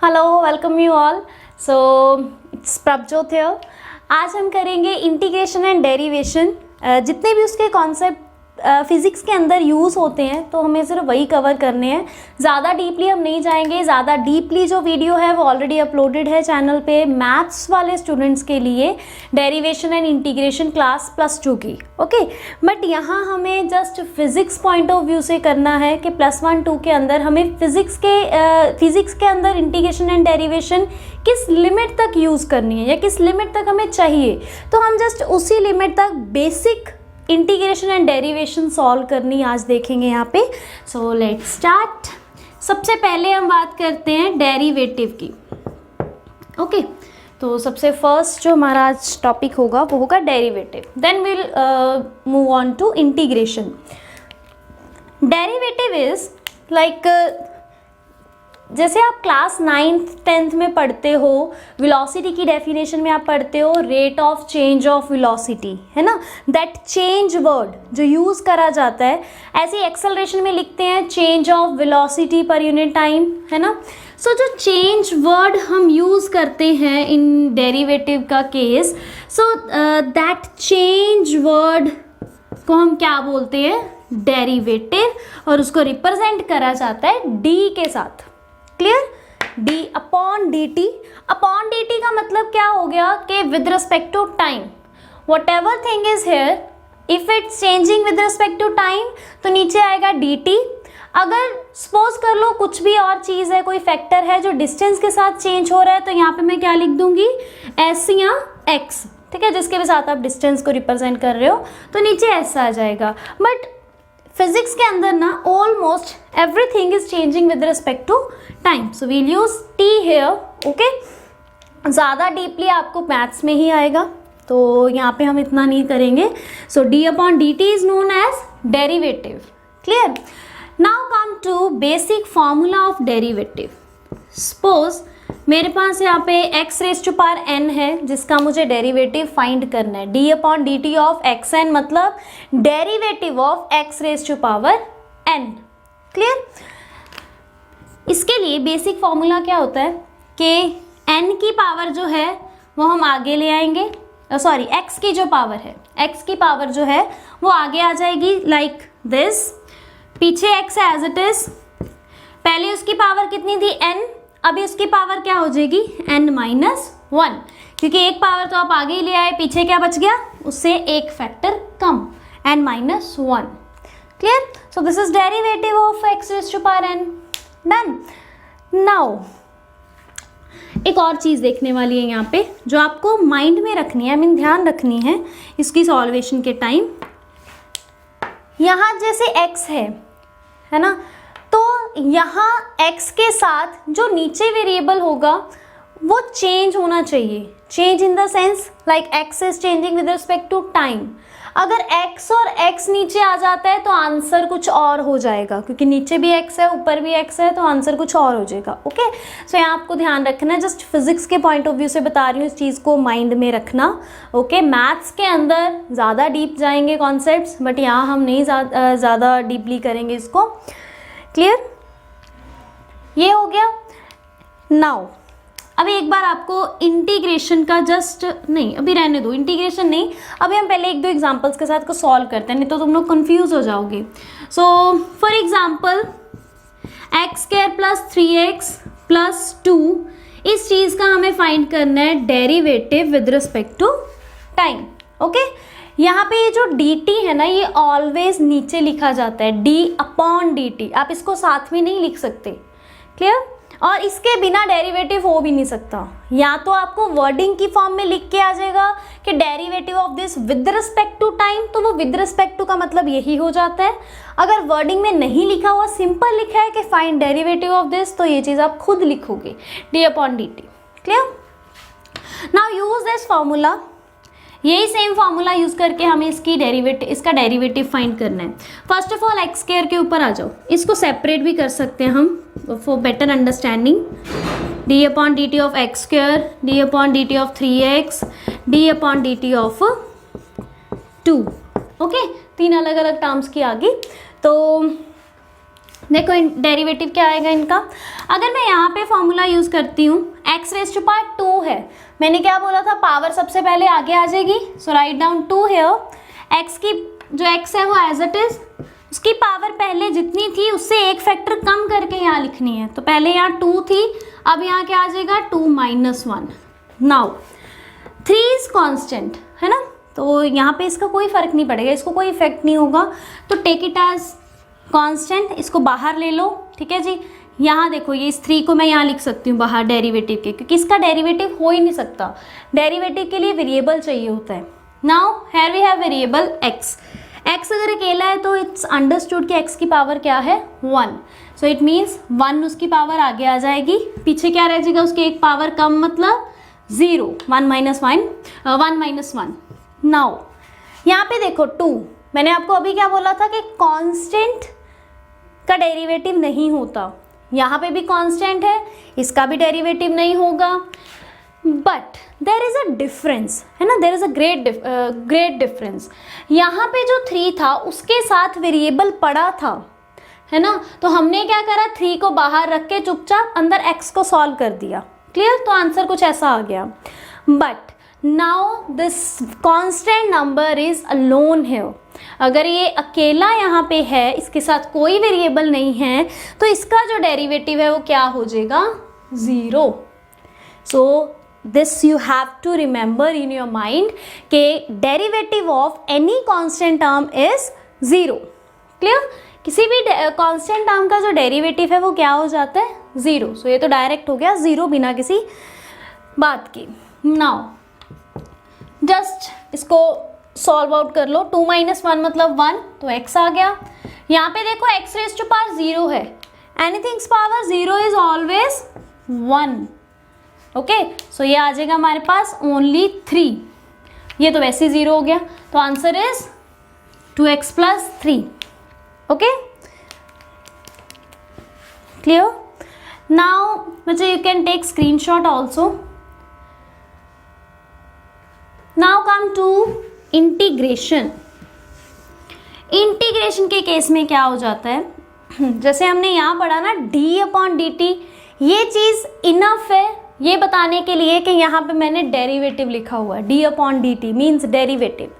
Hello, welcome you all. So it's Prabhjot here. आज हम करेंगे इंटीग्रेशन एंड डेरिवेशन। जितने भी उसके कॉन्सेप्ट फिज़िक्स के अंदर यूज़ होते हैं तो हमें सिर्फ वही कवर करने हैं, ज़्यादा डीपली हम नहीं जाएंगे। ज़्यादा डीपली जो वीडियो है वो ऑलरेडी अपलोडेड है चैनल पे मैथ्स वाले स्टूडेंट्स के लिए, डेरिवेशन एंड इंटीग्रेशन क्लास +2 की। ओके, बट यहाँ हमें just physics point of view से करना है कि +1 2 के अंदर हमें फिज़िक्स के अंदर इंटीग्रेशन एंड डेरिवेशन किस लिमिट तक यूज़ करनी है या किस लिमिट तक हमें चाहिए, तो हम जस्ट उसी लिमिट तक basic integration and derivation solve करनी आज देखेंगे यहाँ पे। So let's start. सबसे पहले हम बात करते हैं डेरिवेटिव की। ओके, तो सबसे फर्स्ट जो हमारा आज टॉपिक होगा वो होगा derivative, then will move on to integration. Derivative is like जैसे आप क्लास 9th 10th में पढ़ते हो, वेलोसिटी की डेफिनेशन में आप पढ़ते हो rate of change of velocity, है ना। दैट चेंज वर्ड जो यूज़ करा जाता है, ऐसे एक्सेलरेशन में लिखते हैं change of velocity per unit time, है ना। सो जो चेंज वर्ड हम यूज़ करते हैं इन डेरिवेटिव का case, so that change word को हम क्या बोलते हैं, डेरिवेटिव, और उसको रिप्रेजेंट करा जाता है डी के साथ। Clear, d upon d t. Upon d t का मतलब क्या हो गया कि with respect to time whatever thing is here, if it's changing with respect to time तो नीचे आएगा डी टी। अगर सपोज कर लो कुछ भी और चीज़ है, कोई फैक्टर है जो डिस्टेंस के साथ चेंज हो रहा है, तो यहाँ पे मैं क्या लिख दूंगी, एस या एक्स, ठीक है, जिसके भी साथ आप डिस्टेंस को रिप्रेजेंट कर रहे हो, तो नीचे एस आ जाएगा। बट फिजिक्स के अंदर ना almost everything is changing with respect to time, so we'll use t here. Okay, ज़्यादा डीपली आपको मैथ्स में ही आएगा तो यहाँ पे हम इतना नहीं करेंगे। So d upon d t is known as derivative. Clear, now come to basic formula of derivative. Suppose मेरे पास यहाँ पे x⁴n है जिसका मुझे डेरिवेटिव फाइंड करना है। d upon d T of xn मतलब डेरिवेटिव ऑफ x⁴n। क्लियर, इसके लिए बेसिक फॉर्मूला क्या होता है कि n की पावर जो है वो हम आगे ले आएंगे, सॉरी x की जो पावर है, x की पावर जो है वो आगे आ जाएगी लाइक दिस, पीछे x है एज इट इज। पहले उसकी पावर कितनी थी, n, अभी उसकी पावर क्या हो जाएगी, n-1, क्योंकि एक पावर तो आप आगे ही ले आए, पीछे क्या बच गया, उससे एक factor come, n-1। Clear, so this is derivative of x⁴n। Done. Now एक और चीज़ देखने वाली है यहाँ पे जो आपको माइंड में रखनी है, आई मीन ध्यान रखनी है इसकी सॉल्वेशन के टाइम। यहाँ जैसे x है ना, तो यहाँ x के साथ जो नीचे वेरिएबल होगा वो चेंज होना चाहिए। Change in the sense like x is changing with respect to time. अगर x और x नीचे आ जाता है तो आंसर कुछ और हो जाएगा, क्योंकि नीचे भी x है ऊपर भी x है तो आंसर कुछ और हो जाएगा। ओके, सो यहाँ आपको ध्यान रखना है, जस्ट फिजिक्स के पॉइंट ऑफ व्यू से बता रही हूँ, इस चीज़ को माइंड में रखना। ओके, मैथ्स के अंदर ज़्यादा डीप जाएंगे कॉन्सेप्ट्स, बट यहाँ हम नहीं ज़्यादा डीपली करेंगे इसको। क्लियर, ये हो गया। नाउ अभी एक बार आपको इंटीग्रेशन का जस्ट नहीं, अभी रहने दो, इंटीग्रेशन नहीं, अभी हम पहले एक दो एग्जांपल्स के साथ को सॉल्व करते हैं, नहीं तो तुम लोग कंफ्यूज हो जाओगे। So for example x² + 3x + 2, इस चीज़ का हमें फाइंड करना है derivative with respect to time. Okay, यहाँ पे ये जो dt है ना, ये ऑलवेज नीचे लिखा जाता है, d अपॉन dt, आप इसको साथ में नहीं लिख सकते। क्लियर, और इसके बिना डेरिवेटिव हो भी नहीं सकता। या तो आपको वर्डिंग की फॉर्म में लिख के आ जाएगा कि derivative of this with respect to time, तो वो विद रिस्पेक्ट टू का मतलब यही हो जाता है। अगर वर्डिंग में नहीं लिखा हुआ, सिंपल लिखा है कि फाइंड डेरिवेटिव ऑफ दिस, तो ये चीज़ आप खुद लिखोगे, d upon dt। Clear, now use this formula. यही सेम फार्मूला यूज करके हमें इसका डेरिवेटिव फाइंड करना है। फर्स्ट ऑफ ऑल x² के ऊपर आ जाओ, इसको सेपरेट भी कर सकते हैं हम for better understanding. d upon d T of x², d upon d T of 3x, d upon d T of 2। Okay, तीन अलग अलग टर्म्स की आ गई। तो देखो डेरिवेटिव क्या आएगा इनका, अगर मैं यहाँ पे फॉर्मूला यूज करती हूँ, एक्स रेज टू पावर 2 है, मैंने क्या बोला था, पावर सबसे पहले आगे आ जाएगी, सो राइट डाउन 2 हियर, एक्स की जो एक्स है वो एज इट इज, उसकी पावर पहले जितनी थी उससे एक फैक्टर कम करके यहाँ लिखनी है, तो पहले यहाँ 2 थी, अब यहाँ क्या आ जाएगा 2 - 1। नाउ 3 इज कॉन्स्टेंट है ना, तो यहाँ पे इसका कोई फर्क नहीं पड़ेगा, इसको कोई इफेक्ट नहीं होगा, तो टेक इट एज कांस्टेंट, इसको बाहर ले लो, ठीक है जी। यहाँ देखो ये इस 3 को मैं यहाँ लिख सकती हूँ बाहर डेरिवेटिव के, क्योंकि इसका डेरिवेटिव हो ही नहीं सकता, डेरिवेटिव के लिए वेरिएबल चाहिए होता है। Now here we have variable x, x अगर अकेला है तो इट्स अंडरस्टूड कि x की पावर क्या है 1, सो इट मीन्स 1 उसकी पावर आगे आ जाएगी, पीछे क्या रह जाएगा उसकी एक पावर कम, मतलब 0, 1 - 1। नाउ यहाँ पे देखो 2, मैंने आपको अभी क्या बोला था कि कांस्टेंट का डेरिवेटिव नहीं होता, यहाँ पे भी कांस्टेंट है, इसका भी डेरिवेटिव नहीं होगा, but there is a difference है ना, there is a great difference. यहाँ पे जो 3 था उसके साथ वेरिएबल पड़ा था है ना, तो हमने क्या करा, 3 को बाहर रख के चुपचाप अंदर x को सॉल्व कर दिया, क्लियर, तो आंसर कुछ ऐसा आ गया। But now this constant number is alone here, अगर ये अकेला यहाँ पे है, इसके साथ कोई वेरिएबल नहीं है, तो इसका जो डेरिवेटिव है वो क्या हो जाएगा 0। So this you have to remember in your mind कि derivative of any constant term is 0, clear, किसी भी कांस्टेंट टर्म का जो डेरिवेटिव है वो क्या हो जाता है 0। सो ये तो डायरेक्ट हो गया 0 बिना किसी बात की। नाउ जस्ट इसको सॉल्व आउट कर लो, 2 - 1 मतलब 1, तो x आ गया, यहाँ पे देखो x रेज टू पावर 0 है, एनीथिंग्स पावर 0 इज ऑलवेज 1, ओके, सो ये आ जाएगा हमारे पास ओनली 3, ये तो वैसे 0 हो गया, तो answer is 2x + 3, okay, clear. Now बच्चे you can take screenshot also. Now come to integration. Integration के केस में क्या हो जाता है, जैसे हमने यहाँ पढ़ा ना d/dt, ये चीज़ इनफ है ये बताने के लिए कि यहाँ पे मैंने डेरिवेटिव लिखा हुआ है, d/dt means derivative,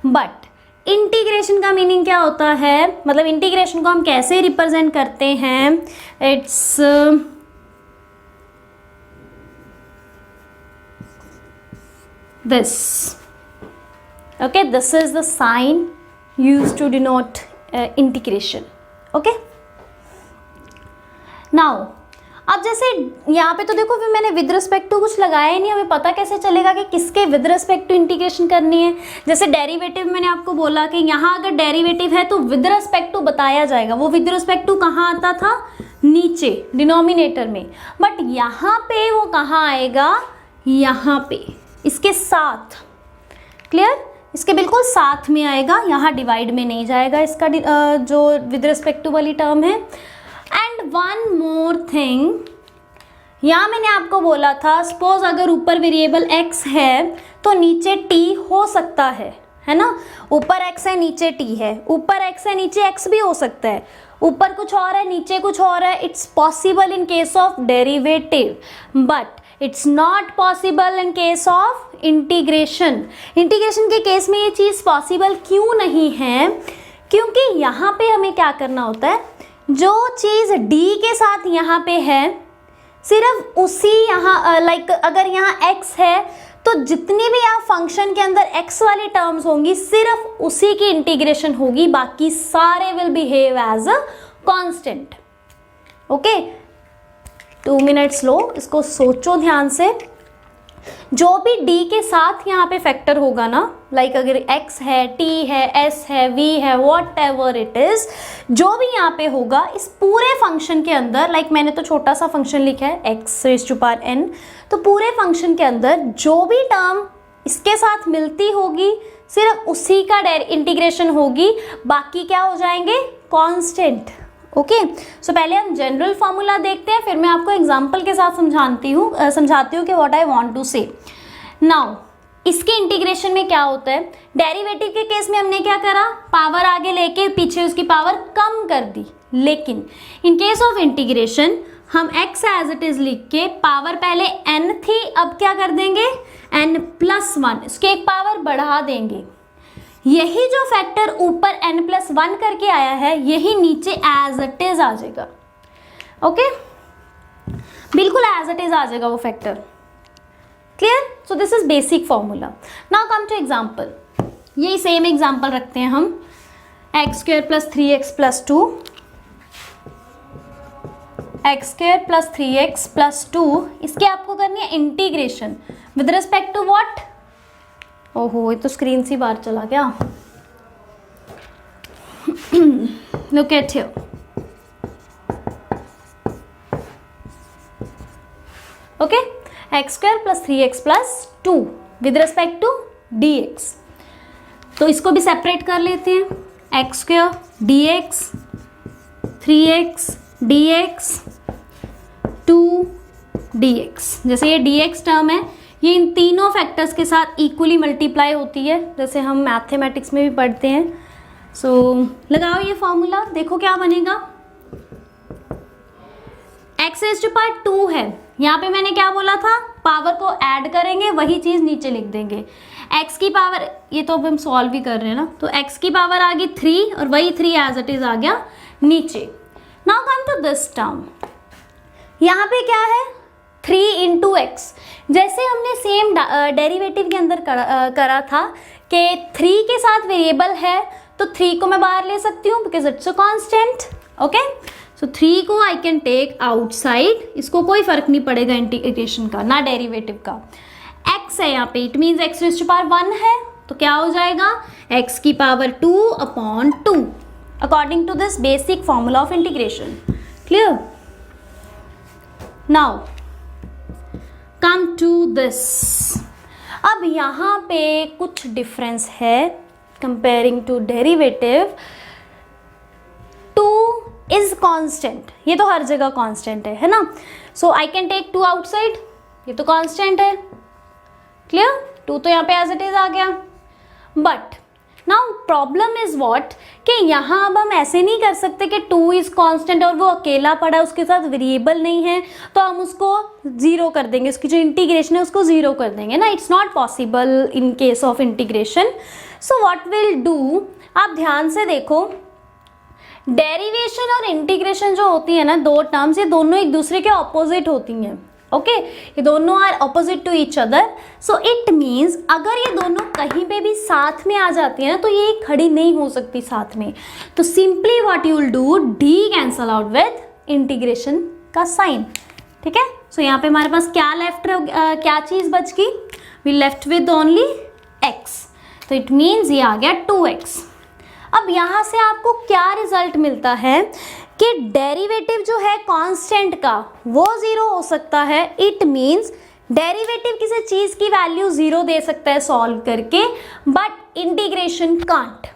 but integration का मीनिंग क्या होता है, मतलब इंटीग्रेशन को हम कैसे रिप्रेजेंट करते हैं, it's this, okay, this is the sign used to denote integration, okay। now अब जैसे यहाँ पे तो देखो फिर मैंने विद रिस्पेक्ट टू कुछ लगाया ही नहीं, हमें पता कैसे चलेगा कि किसके विद रिस्पेक्ट टू इंटीग्रेशन करनी है। जैसे डेरिवेटिव मैंने आपको बोला कि यहाँ अगर डेरिवेटिव है तो विद रिस्पेक्ट टू बताया जाएगा, वो विद रिस्पेक्ट टू कहाँ आता था, नीचे डिनोमिनेटर में, बट यहाँ पे वो कहाँ आएगा, यहाँ पे इसके साथ, क्लियर, इसके बिल्कुल साथ में आएगा, यहाँ डिवाइड में नहीं जाएगा इसका जो विद रिस्पेक्ट टू वाली टर्म है। एंड वन मोर थिंग, यहाँ मैंने आपको बोला था सपोज अगर ऊपर वेरिएबल x है तो नीचे t हो सकता है ना, ऊपर x है नीचे t है, ऊपर x है नीचे x भी हो सकता है, ऊपर कुछ और है नीचे कुछ और है, it's possible in case of derivative, but it's not possible in case of integration. Integration के केस में ये चीज़ पॉसिबल क्यों नहीं है, क्योंकि यहाँ पे हमें क्या करना होता है, जो चीज़ d के साथ यहाँ पे है सिर्फ उसी यहाँ लाइक अगर यहाँ x है तो जितनी भी यहाँ फंक्शन के अंदर x वाली टर्म्स होंगी सिर्फ उसी की इंटीग्रेशन होगी, बाकी सारे will behave as a constant, okay. 2 minutes लो, इसको सोचो ध्यान से। जो भी d के साथ यहाँ पे फैक्टर होगा ना, लाइक अगर x है, t है, s है, v है, वॉट एवर इट इज, जो भी यहाँ पे होगा इस पूरे फंक्शन के अंदर, लाइक मैंने तो छोटा सा फंक्शन लिखा है x⁴n, तो पूरे फंक्शन के अंदर जो भी टर्म इसके साथ मिलती होगी सिर्फ उसी का इंटीग्रेशन होगी, बाकी क्या हो जाएंगे, कांस्टेंट, ओके। सो पहले हम जनरल फॉर्मूला देखते हैं, फिर मैं आपको एग्जांपल के साथ समझाती हूँ कि व्हाट आई वांट टू से। नाउ इसके इंटीग्रेशन में क्या होता है, डेरिवेटिव के केस में हमने क्या करा, पावर आगे लेके पीछे उसकी पावर कम कर दी, लेकिन इन केस ऑफ इंटीग्रेशन हम x एज इट इज लिख के पावर पहले n थी, अब क्या कर देंगे n+1, इसके एक पावर बढ़ा देंगे। यही जो फैक्टर ऊपर n+1 करके आया है यही नीचे एज इट इज आ जाएगा। ओके, बिल्कुल एज इट इज आ जाएगा वो factor. Clear? So this is basic formula. Now come to example. यही सेम एग्जाम्पल रखते हैं हम। x² + 3x + 2, x² + 3x + 2, इसके आपको करनी है integration with respect to what? ओहो, ये तो स्क्रीन से बाहर चला गया। Look at here. Okay, x² + 3x + 2 with respect to dx। तो इसको भी सेपरेट कर लेते हैं। x² dx, 3x dx, 2 dx। जैसे ये dx टर्म है, ये इन तीनों फैक्टर्स के साथ इक्वली मल्टीप्लाई होती है, जैसे हम मैथमेटिक्स में भी पढ़ते हैं। सो लगाओ ये फॉर्मूला, देखो क्या बनेगा। x⁻² है, यहाँ पे मैंने क्या बोला था, पावर को ऐड करेंगे, वही चीज़ नीचे लिख देंगे। x की पावर, ये तो अब हम सॉल्व ही कर रहे हैं ना, तो x की पावर आ गई 3 और वही 3 एज इट इज आ गया नीचे। Now come to this term. यहाँ पे क्या है 3 × x। जैसे हमने सेम डेरिवेटिव के अंदर करा था कि 3 के साथ वेरिएबल है तो 3 को मैं बाहर ले सकती हूँ because it's a constant. Okay, so 3 को आई कैन टेक आउटसाइड, इसको कोई फर्क नहीं पड़ेगा इंटीग्रेशन का ना डेरिवेटिव का। x है यहाँ पे, इट मीन्स x⁻1 है, तो क्या हो जाएगा x की power 2/2 according to this basic formula of integration. Clear? Now come to this. अब यहाँ पे कुछ डिफरेंस है comparing to derivative. 2 is constant, ये तो हर जगह कांस्टेंट है ना। So I can take 2 outside, ये तो कांस्टेंट है। क्लियर? 2 तो यहाँ पे एज इट इज आ गया। But now problem is what कि यहाँ अब हम ऐसे नहीं कर सकते कि 2 इज कांस्टेंट और वो अकेला पड़ा है, उसके साथ वेरिएबल नहीं है तो हम उसको 0 कर देंगे, उसकी जो इंटीग्रेशन है उसको 0 कर देंगे ना। It's not possible in case of integration. So what will do, आप ध्यान से देखो, डेरिवेशन और इंटीग्रेशन जो होती है ना, दो टर्म्स, ये दोनों एक दूसरे के ऑपोजिट होती हैं। ओके, ये दोनों are opposite to each other. So it means अगर ये दोनों कहीं पे भी साथ में आ जाती है ना तो ये खड़ी नहीं हो सकती साथ में। तो simply what you will do, D cancel out with integration का साइन। ठीक है, सो यहाँ पे हमारे पास क्या लेफ्ट, क्या चीज बच गई, we left with only x, तो इट मीन्स ये आ गया 2x। अब यहाँ से आपको क्या रिजल्ट मिलता है कि डेरिवेटिव जो है कांस्टेंट का वो 0 हो सकता है। इट मीन्स डेरिवेटिव किसी चीज की वैल्यू 0 दे सकता है सॉल्व करके, बट इंटीग्रेशन कांट।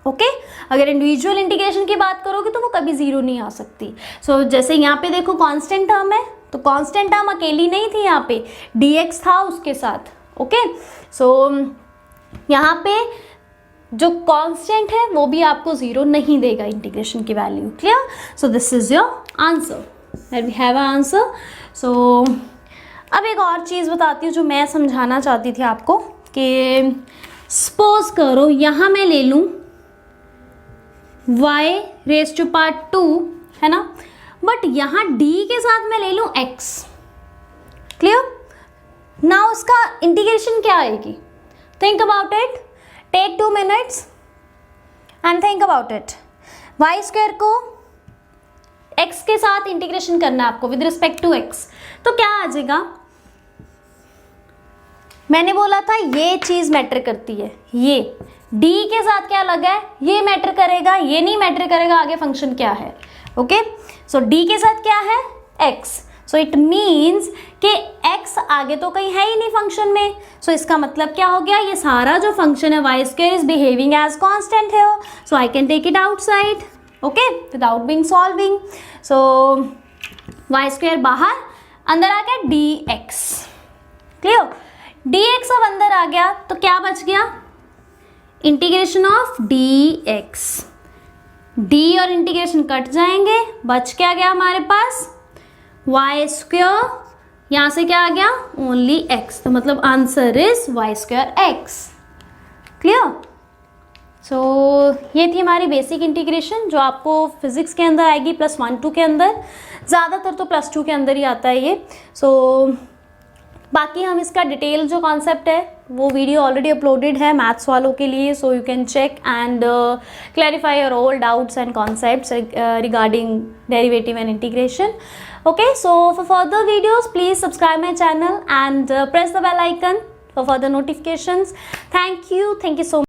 ओके, अगर इंडिविजुअल इंटीग्रेशन की बात करोगे तो वो कभी 0 नहीं आ सकती। सो जैसे यहाँ पे देखो कांस्टेंट टर्म है, तो कांस्टेंट टर्म अकेली नहीं थी, यहाँ पे dx था उसके साथ। ओके, सो यहाँ पे जो कांस्टेंट है वो भी आपको 0 नहीं देगा इंटीग्रेशन की value. Clear? So this is your answer, that we have a answer. So अब एक और चीज़ बताती हूँ जो मैं समझाना चाहती थी आपको कि सपोज करो यहाँ मैं ले लूँ y⁻², है ना, बट यहाँ d के साथ मैं ले लूँ x। क्लियर? नाउ उसका इंटीग्रेशन क्या आएगी? Think about it, take 2 minutes and think about it. y² को x के साथ इंटीग्रेशन करना है आपको विद रिस्पेक्ट टू x, तो क्या आ जाएगा? मैंने बोला था ये चीज मैटर करती है, ये d के साथ क्या लगा है, ये मैटर करेगा, ये नहीं मैटर करेगा आगे फंक्शन क्या है। ओके, सो d के साथ क्या है x, सो इट मीन्स कि x आगे तो कहीं है ही नहीं फंक्शन में। सो इसका मतलब क्या हो गया, ये सारा जो फंक्शन है y² is behaving as constant है, so I can take it outside. Okay, without being solving. So y² बाहर, अंदर आ गया dx। क्लियर? dx अब अंदर आ गया तो क्या बच गया, इंटीग्रेशन ऑफ dx। डी और इंटीग्रेशन कट जाएंगे, बच क्या गया हमारे पास वाई स्क्वायर, यहाँ से क्या आ गया ओनली एक्स, तो मतलब answer is y square x. Clear? So ये थी हमारी बेसिक इंटीग्रेशन जो आपको फिजिक्स के अंदर आएगी +1-2 के अंदर, ज़्यादातर तो +2 के अंदर ही आता है ये। सो बाकी हम इसका डिटेल जो कॉन्सेप्ट है वो वीडियो ऑलरेडी अपलोडेड है मैथ्स वालों के लिए, so you can check and clarify your all doubts and concepts regarding derivative and integration. Okay, so for further videos please subscribe my channel and press the bell icon for further notifications. Thank you so much.